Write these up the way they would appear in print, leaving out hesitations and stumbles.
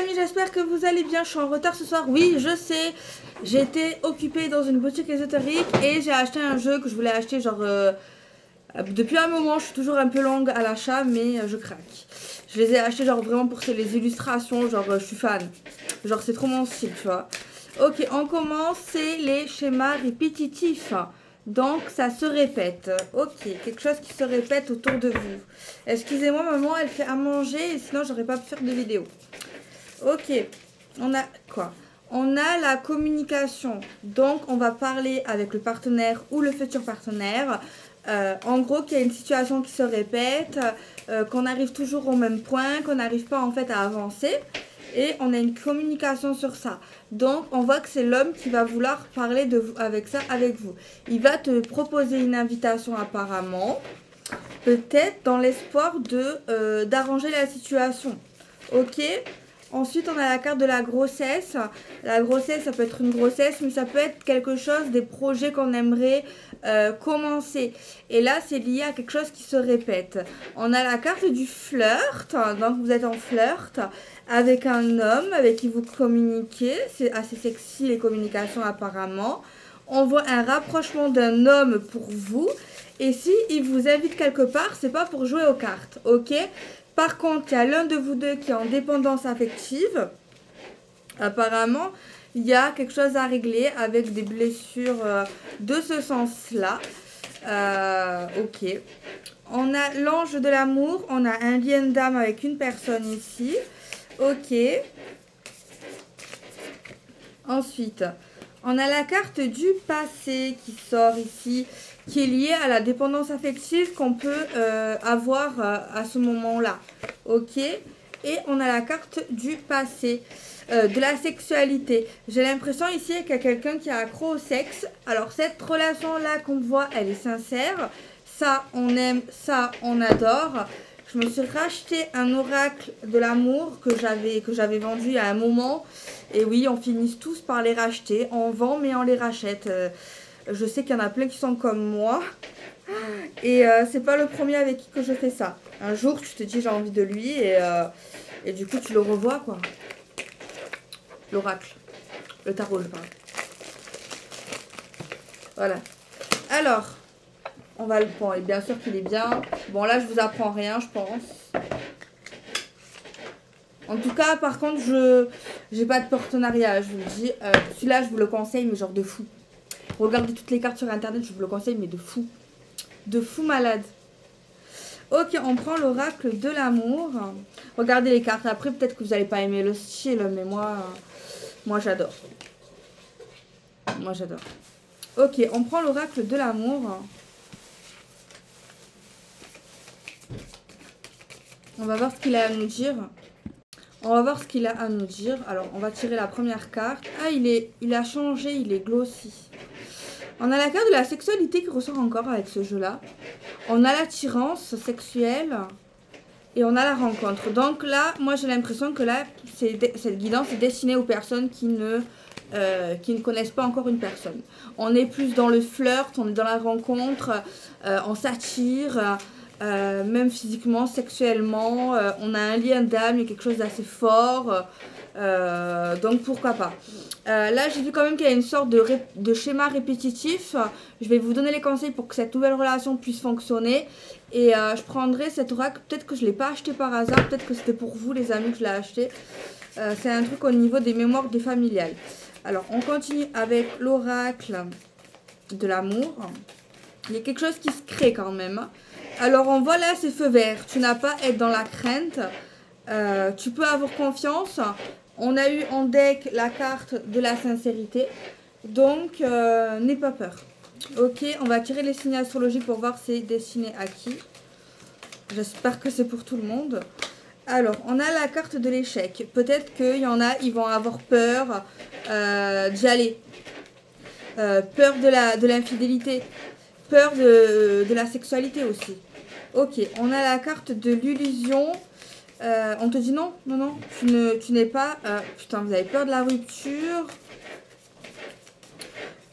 Amis, j'espère que vous allez bien. Je suis en retard ce soir. Oui, je sais. J'étais occupée dans une boutique ésotérique et j'ai acheté un jeu que je voulais acheter genre depuis un moment. Je suis toujours un peu longue à l'achat, mais je craque. Je les ai achetés genre vraiment pour les illustrations. Genre je suis fan. Genre c'est trop mon style, tu vois. Ok, on commence. C'est les schémas répétitifs. Donc ça se répète. Ok, quelque chose qui se répète autour de vous. Excusez-moi, maman, elle fait à manger et sinon j'aurais pas pu faire de vidéo. Ok, on a quoi? On a la communication. Donc, on va parler avec le partenaire ou le futur partenaire. En gros, qu'il y a une situation qui se répète, qu'on arrive toujours au même point, qu'on n'arrive pas en fait à avancer. Et on a une communication sur ça. Donc, on voit que c'est l'homme qui va vouloir parler de vous, avec vous. Il va te proposer une invitation apparemment. Peut-être dans l'espoir d'arranger la situation. Ok? Ensuite, on a la carte de la grossesse. La grossesse, ça peut être une grossesse, mais ça peut être quelque chose, des projets qu'on aimerait commencer. Et là, c'est lié à quelque chose qui se répète. On a la carte du flirt. Donc, vous êtes en flirt avec un homme avec qui vous communiquez. C'est assez sexy, les communications, apparemment. On voit un rapprochement d'un homme pour vous. Et si il vous invite quelque part, c'est pas pour jouer aux cartes, ok? Par contre, il y a l'un de vous deux qui est en dépendance affective. Apparemment, il y a quelque chose à régler avec des blessures de ce sens-là. Ok. On a l'ange de l'amour. On a un lien d'âme avec une personne ici. Ok. Ensuite, on a la carte du passé qui sort ici, qui est liée à la dépendance affective qu'on peut avoir à ce moment-là. Ok. Et on a la carte du passé, de la sexualité. J'ai l'impression ici qu'il y a quelqu'un qui est accro au sexe. Alors cette relation-là qu'on voit, elle est sincère. Ça, on aime, ça, on adore. Je me suis racheté un oracle de l'amour que j'avais vendu il y a un moment. Et oui, on finit tous par les racheter. On vend, mais on les rachète. Je sais qu'il y en a plein qui sont comme moi. Et c'est pas le premier avec qui que je fais ça. Un jour, tu te dis j'ai envie de lui et du coup, tu le revois, quoi. L'oracle. Le tarot, je parle. Voilà. Alors, on va le prendre. Et bien sûr qu'il est bien. Bon, là, je vous apprends rien, je pense. En tout cas, par contre, j'ai pas de partenariat, je vous le dis. Celui-là, je vous le conseille, mais genre de fou. Regardez toutes les cartes sur internet, je vous le conseille, mais de fou. De fou malade. Ok, on prend l'oracle de l'amour. Regardez les cartes. Après, peut-être que vous n'allez pas aimer le style, mais moi j'adore. Moi, j'adore. Ok, on prend l'oracle de l'amour. On va voir ce qu'il a à nous dire. On va voir ce qu'il a à nous dire. Alors, on va tirer la première carte. Ah, il a changé, il est glossy. On a la carte de la sexualité qui ressort encore avec ce jeu-là. On a l'attirance sexuelle. Et on a la rencontre. Donc là, moi j'ai l'impression que là, cette guidance est destinée aux personnes qui ne connaissent pas encore une personne. On est plus dans le flirt, on est dans la rencontre, on s'attire, même physiquement, sexuellement. On a un lien d'âme, il y a quelque chose d'assez fort. Donc pourquoi pas. Là j'ai vu quand même qu'il y a une sorte de schéma répétitif. Je vais vous donner les conseils pour que cette nouvelle relation puisse fonctionner. Et je prendrai cet oracle. Peut-être que je ne l'ai pas acheté par hasard. Peut-être que c'était pour vous les amis que je l'ai acheté. C'est un truc au niveau des mémoires des familiales. Alors on continue avec l'oracle de l'amour. Il y a quelque chose qui se crée quand même. Alors on voit là c'est feu vert. Tu n'as pas à être dans la crainte. Tu peux avoir confiance. On a eu en deck la carte de la sincérité. Donc, n'aie pas peur. Ok, on va tirer les signes astrologiques pour voir c'est destiné à qui. J'espère que c'est pour tout le monde. Alors, on a la carte de l'échec. Peut-être qu'il y en a, ils vont avoir peur d'y aller. Peur de l'infidélité. Peur de la sexualité aussi. Ok, on a la carte de l'illusion. On te dit non, tu n'es pas... putain, vous avez peur de la rupture.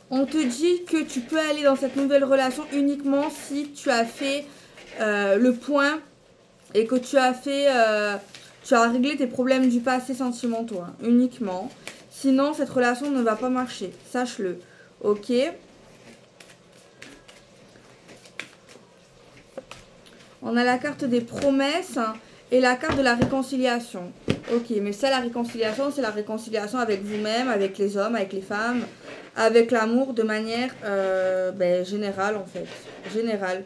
On te dit que tu peux aller dans cette nouvelle relation uniquement si tu as fait le point et que tu as fait Tu as réglé tes problèmes du passé sentimentaux, hein, uniquement. Sinon, cette relation ne va pas marcher. Sache-le. Ok. On a la carte des promesses et la carte de la réconciliation. Ok, mais ça, la réconciliation, c'est la réconciliation avec vous-même, avec les hommes, avec les femmes, avec l'amour de manière générale, en fait. Générale.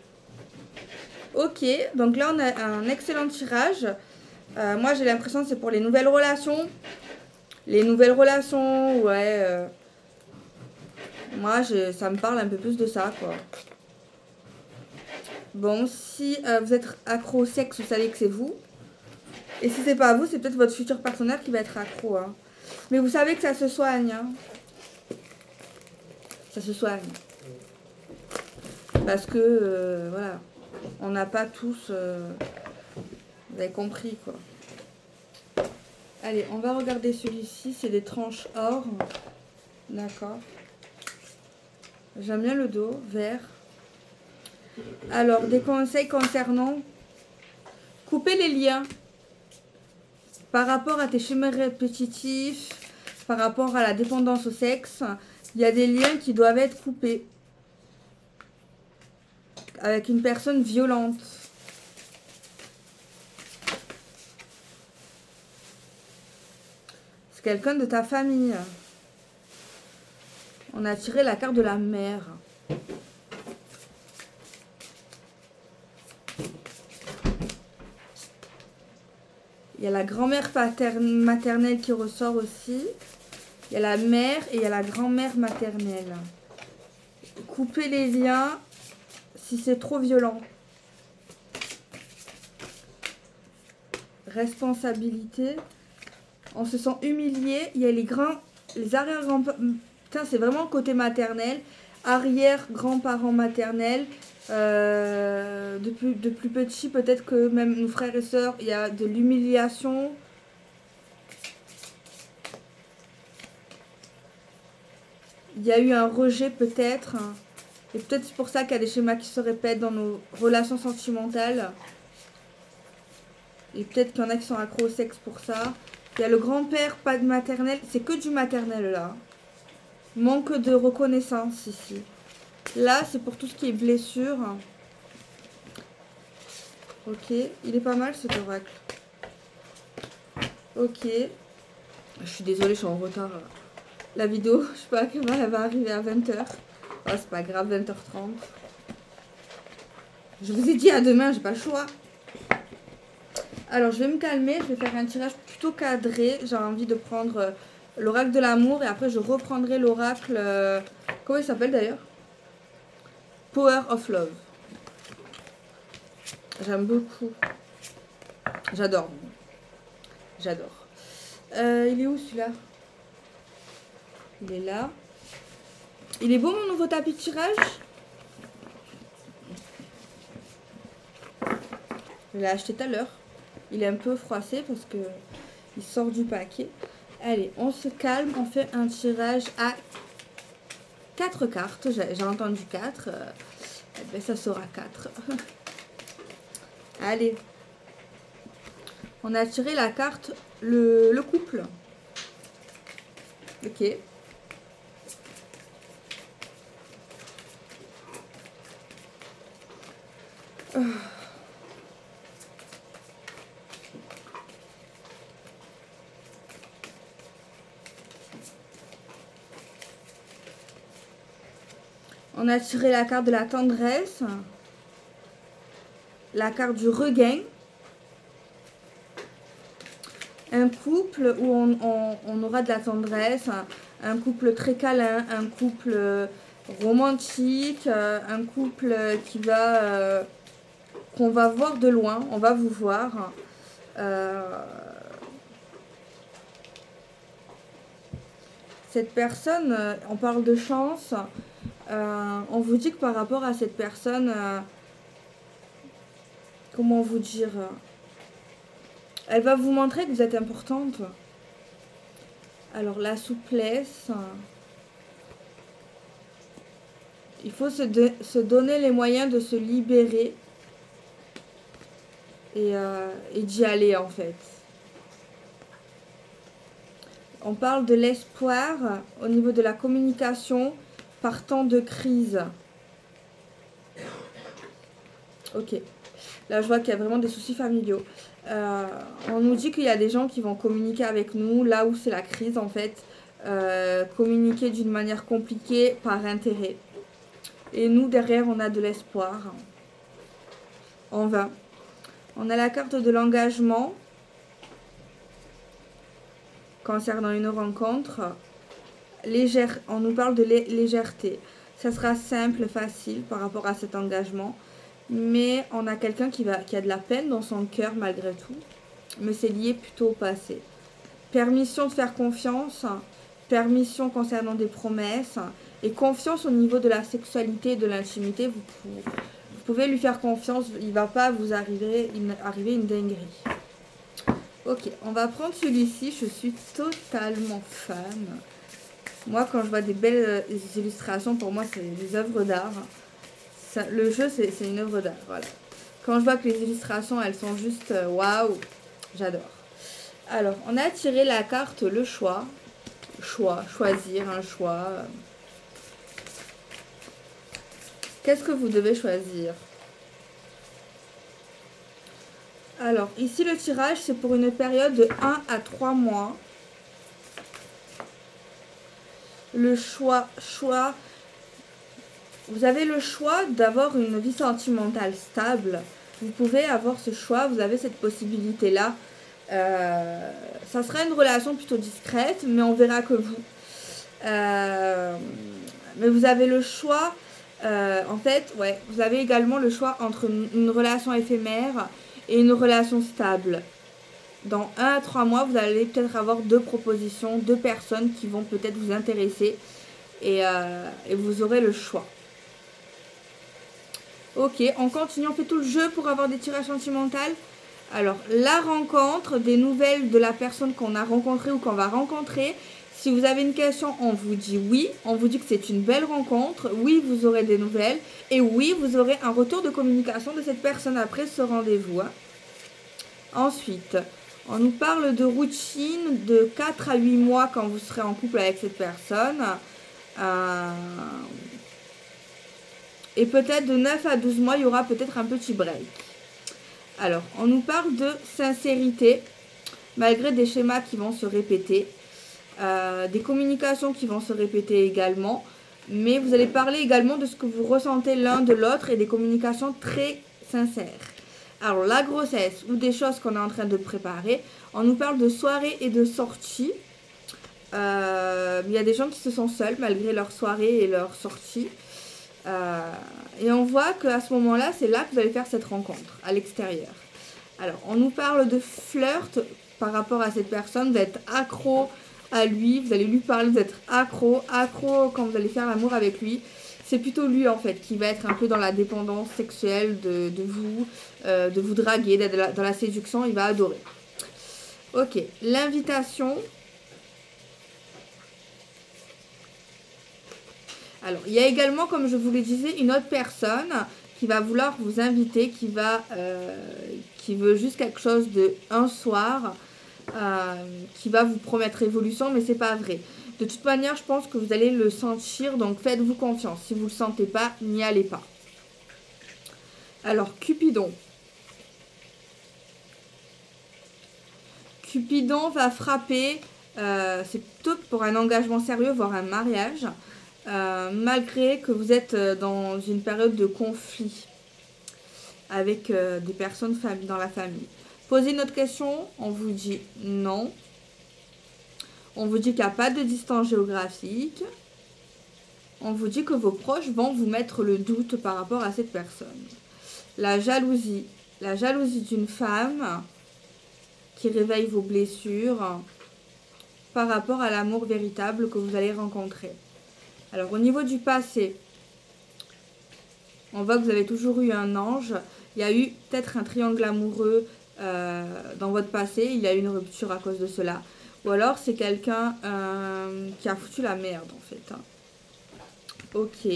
Ok, donc là, on a un excellent tirage. Moi, j'ai l'impression que c'est pour les nouvelles relations. Les nouvelles relations, ouais. Moi, ça me parle un peu plus de ça, quoi. Bon, si vous êtes accro au sexe, vous savez que c'est vous. Et si c'est pas vous, c'est peut-être votre futur partenaire qui va être accro. Hein. Mais vous savez que ça se soigne. Hein. Ça se soigne. Parce que, voilà, on n'a pas tous... vous avez compris, quoi. Allez, on va regarder celui-ci. C'est des tranches or. D'accord. J'aime bien le dos, vert. Alors, des conseils concernant couper les liens par rapport à tes schémas répétitifs, par rapport à la dépendance au sexe. Il y a des liens qui doivent être coupés avec une personne violente. C'est quelqu'un de ta famille. On a tiré la carte de la mère. Il y a la grand-mère maternelle qui ressort aussi. Il y a la mère et il y a la grand-mère maternelle. Couper les liens si c'est trop violent. Responsabilité. On se sent humilié. Il y a les arrière-grands-parents. Putain, c'est vraiment côté maternel. Arrière-grands-parents maternels. De plus petits, peut-être que même nos frères et sœurs, il y a de l'humiliation. Il y a eu un rejet peut-être. Et peut-être c'est pour ça qu'il y a des schémas qui se répètent dans nos relations sentimentales. Et peut-être qu'il y en a qui sont accros au sexe pour ça. Il y a le grand-père, pas de maternel. C'est que du maternel là. Manque de reconnaissance ici. Là, c'est pour tout ce qui est blessure. Ok, il est pas mal cet oracle. Ok. Je suis désolée, je suis en retard. La vidéo, je sais pas à quelle heure elle va arriver à 20 h. Oh, c'est pas grave, 20 h 30. Je vous ai dit à demain, j'ai pas le choix. Alors, je vais me calmer, je vais faire un tirage plutôt cadré. J'ai envie de prendre l'oracle de l'amour et après je reprendrai l'oracle... comment il s'appelle d'ailleurs? Power of Love. J'aime beaucoup. J'adore. J'adore. Il est où celui-là? Il est là. Il est beau mon nouveau tapis de tirage? Je l'ai acheté tout à l'heure. Il est un peu froissé parce que il sort du paquet. Allez, on se calme. On fait un tirage à 4 cartes. J'ai entendu 4. Ben, ça sera 4. Allez. On a tiré la carte le couple. Ok. On a tiré la carte de la tendresse, la carte du regain, un couple où on aura de la tendresse, un couple très câlin, un couple romantique, un couple qui va qu'on va voir de loin, on va vous voir. Cette personne, on parle de chance. On vous dit que par rapport à cette personne, comment vous dire, elle va vous montrer que vous êtes importante. Alors la souplesse, il faut se donner les moyens de se libérer et d'y aller en fait. On parle de l'espoir au niveau de la communication par temps de crise. Ok. Là, je vois qu'il y a vraiment des soucis familiaux. On nous dit qu'il y a des gens qui vont communiquer avec nous là où c'est la crise en fait. Communiquer d'une manière compliquée par intérêt. Et nous, derrière, on a de l'espoir. En vain. On a la carte de l'engagement concernant une rencontre. On nous parle de légèreté. Ça sera simple, facile par rapport à cet engagement. Mais on a quelqu'un qui a de la peine dans son cœur malgré tout. Mais c'est lié plutôt au passé. Permission de faire confiance. Permission concernant des promesses. Et confiance au niveau de la sexualité et de l'intimité. Vous pouvez lui faire confiance. Il ne va pas vous arriver une dinguerie. Ok, on va prendre celui-ci. Je suis totalement fan. Moi, quand je vois des belles illustrations, pour moi, c'est des œuvres d'art. Le jeu, c'est une œuvre d'art, voilà. Quand je vois que les illustrations, elles sont juste waouh, j'adore. Alors, on a tiré la carte le choix. Choisir un choix. Qu'est-ce que vous devez choisir? Alors, ici, le tirage, c'est pour une période de 1 à 3 mois. Le choix, vous avez le choix d'avoir une vie sentimentale stable. Vous pouvez avoir ce choix, vous avez cette possibilité-là. Ça sera une relation plutôt discrète, mais on verra que vous. Mais vous avez le choix, en fait, ouais, vous avez également le choix entre une relation éphémère et une relation stable. Dans 1 à 3 mois, vous allez peut-être avoir 2 propositions, 2 personnes qui vont peut-être vous intéresser et vous aurez le choix. Ok, on continue, on fait tout le jeu pour avoir des tirages sentimentaux. Alors, la rencontre, des nouvelles de la personne qu'on a rencontrée ou qu'on va rencontrer. Si vous avez une question, on vous dit oui. On vous dit que c'est une belle rencontre. Oui, vous aurez des nouvelles. Et oui, vous aurez un retour de communication de cette personne après ce rendez-vous. Hein. Ensuite, on nous parle de routine de 4 à 8 mois quand vous serez en couple avec cette personne. Et peut-être de 9 à 12 mois, il y aura peut-être un petit break. Alors, on nous parle de sincérité, malgré des schémas qui vont se répéter. Des communications qui vont se répéter également. Mais vous allez parler également de ce que vous ressentez l'un de l'autre et des communications très sincères. Alors, la grossesse ou des choses qu'on est en train de préparer. On nous parle de soirée et de sortie. Il y a des gens qui se sont seuls malgré leur soirée et leur sortie. Et on voit qu'à ce moment-là, c'est là que vous allez faire cette rencontre, à l'extérieur. Alors, on nous parle de flirt par rapport à cette personne, d'être accro à lui, vous allez lui parler, vous êtes accro quand vous allez faire l'amour avec lui. C'est plutôt lui, en fait, qui va être un peu dans la dépendance sexuelle de vous draguer, d'être dans la séduction, il va adorer. Ok, l'invitation. Alors, il y a également, comme je vous le disais, une autre personne qui va vouloir vous inviter, qui veut juste quelque chose de un soir, qui va vous promettre évolution, mais c'est pas vrai. De toute manière, je pense que vous allez le sentir, donc faites-vous confiance. Si vous ne le sentez pas, n'y allez pas. Alors, Cupidon. Cupidon va frapper, c'est plutôt pour un engagement sérieux, voire un mariage. Malgré que vous êtes dans une période de conflit avec des personnes dans la famille. Posez une autre question, on vous dit non. On vous dit qu'il n'y a pas de distance géographique. On vous dit que vos proches vont vous mettre le doute par rapport à cette personne. La jalousie d'une femme qui réveille vos blessures par rapport à l'amour véritable que vous allez rencontrer. Alors, au niveau du passé, on voit que vous avez toujours eu un ange. Il y a eu peut-être un triangle amoureux dans votre passé. Il y a eu une rupture à cause de cela. Ou alors, c'est quelqu'un qui a foutu la merde, en fait. Hein. Ok.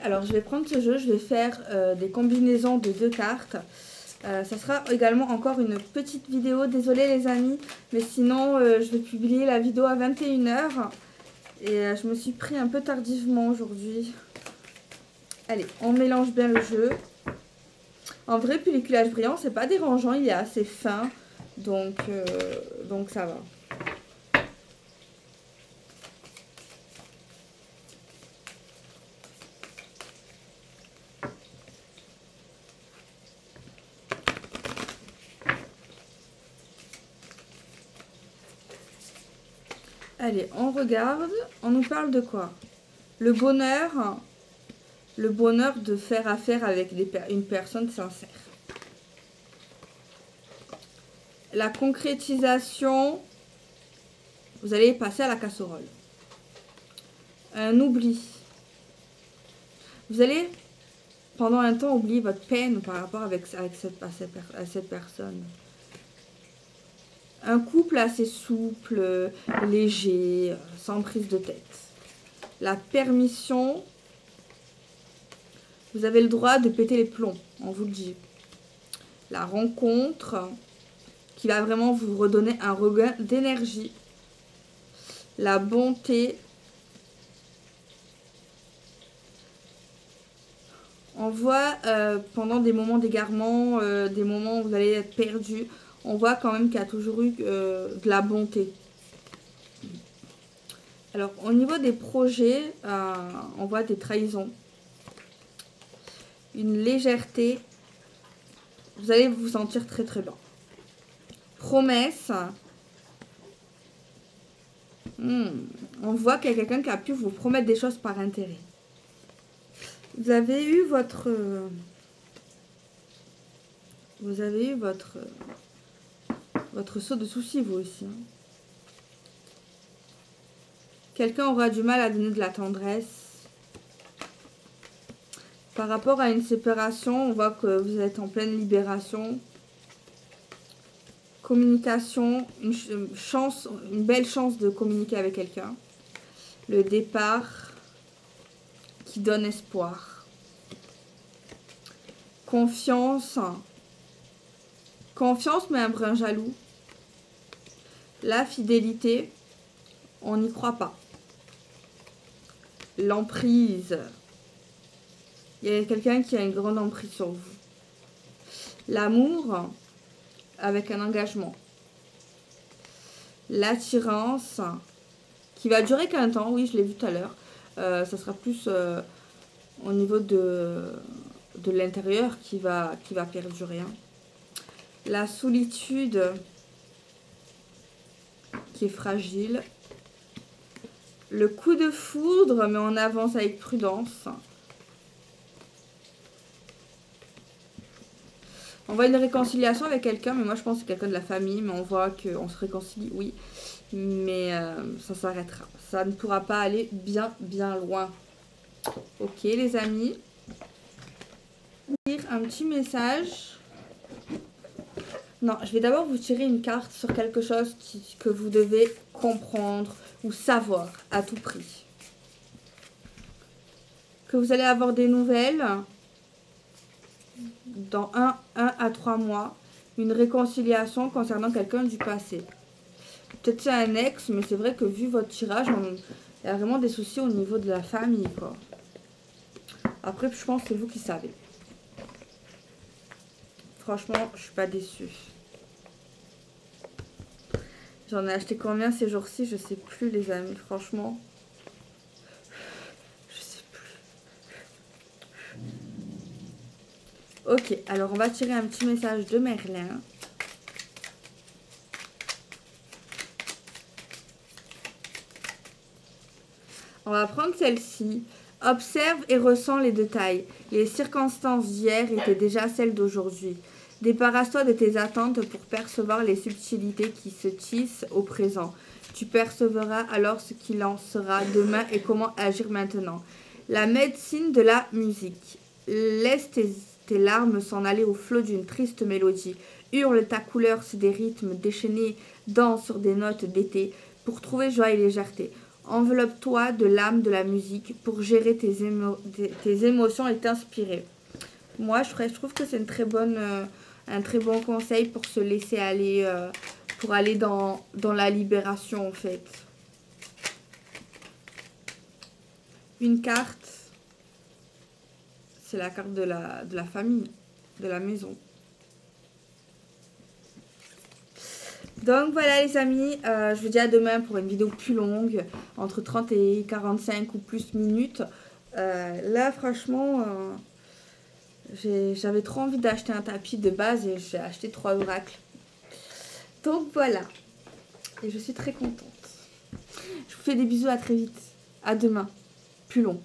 Alors, je vais prendre ce jeu. Je vais faire des combinaisons de 2 cartes. Ça sera également encore une petite vidéo. Désolée les amis, mais sinon je vais publier la vidéo à 21 h. Et je me suis pris un peu tardivement aujourd'hui. Allez, on mélange bien le jeu. En vrai, pelliculage brillant, c'est pas dérangeant, il est assez fin. Donc ça va. Allez, on regarde. On nous parle de quoi? Le bonheur de faire affaire avec une personne sincère. La concrétisation, vous allez passer à la casserole. Un oubli. Vous allez, pendant un temps, oublier votre peine par rapport à cette personne. Un couple assez souple, léger, sans prise de tête. La permission. Vous avez le droit de péter les plombs, on vous le dit. La rencontre qui va vraiment vous redonner un regain d'énergie. La bonté. On voit pendant des moments d'égarement, des moments où vous allez être perdu, on voit quand même qu'il y a toujours eu de la bonté. Alors, au niveau des projets, on voit des trahisons. Une légèreté. Vous allez vous sentir très très bien. Promesse. On voit qu'il y a quelqu'un qui a pu vous promettre des choses par intérêt. Vous avez eu votre... votre saut de soucis, vous aussi. Hein. Quelqu'un aura du mal à donner de la tendresse. Par rapport à une séparation, on voit que vous êtes en pleine libération. Communication, une belle chance de communiquer avec quelqu'un. Le départ qui donne espoir. Confiance. Confiance, mais un brin jaloux. La fidélité, on n'y croit pas. L'emprise. Il y a quelqu'un qui a une grande emprise sur vous. L'amour, avec un engagement. L'attirance, qui va durer qu'un temps, oui, je l'ai vu tout à l'heure. Ça sera plus au niveau de l'intérieur qui va perdurer. Hein. La solitude, qui est fragile. Le coup de foudre, mais on avance avec prudence. On voit une réconciliation avec quelqu'un, mais moi je pense que c'est quelqu'un de la famille, mais on voit qu'on se réconcilie, oui. Mais ça s'arrêtera. Ça ne pourra pas aller bien, bien loin. Ok les amis. Lire un petit message. Non, je vais d'abord vous tirer une carte sur quelque chose que vous devez comprendre ou savoir à tout prix. Que vous allez avoir des nouvelles dans 1 à 3 mois. Une réconciliation concernant quelqu'un du passé. Peut-être c'est un ex, mais c'est vrai que vu votre tirage, il y a vraiment des soucis au niveau de la famille, quoi. Après, je pense que c'est vous qui savez. Franchement, je suis pas déçue. J'en ai acheté combien ces jours-ci? Je sais plus, les amis. Franchement, je sais plus. Ok, alors on va tirer un petit message de Merlin. On va prendre celle-ci. Observe et ressens les détails. Les circonstances d'hier étaient déjà celles d'aujourd'hui. Débarrasse-toi de tes attentes pour percevoir les subtilités qui se tissent au présent. Tu percevras alors ce qu'il en sera demain et comment agir maintenant. La médecine de la musique. Laisse tes larmes s'en aller au flot d'une triste mélodie. Hurle ta couleur sur des rythmes déchaînés, danse sur des notes d'été pour trouver joie et légèreté. Enveloppe-toi de l'âme de la musique pour gérer tes émotions et t'inspirer. Moi, je trouve que c'est un très bon un très bon conseil pour se laisser aller, pour aller dans la libération en fait. Une carte, c'est la carte de la famille, de la maison. Donc voilà les amis, je vous dis à demain pour une vidéo plus longue, entre 30 et 45 ou plus minutes. Là franchement, j'avais trop envie d'acheter un tapis de base et j'ai acheté 3 oracles. Donc voilà, et je suis très contente. Je vous fais des bisous, à très vite, à demain, plus long.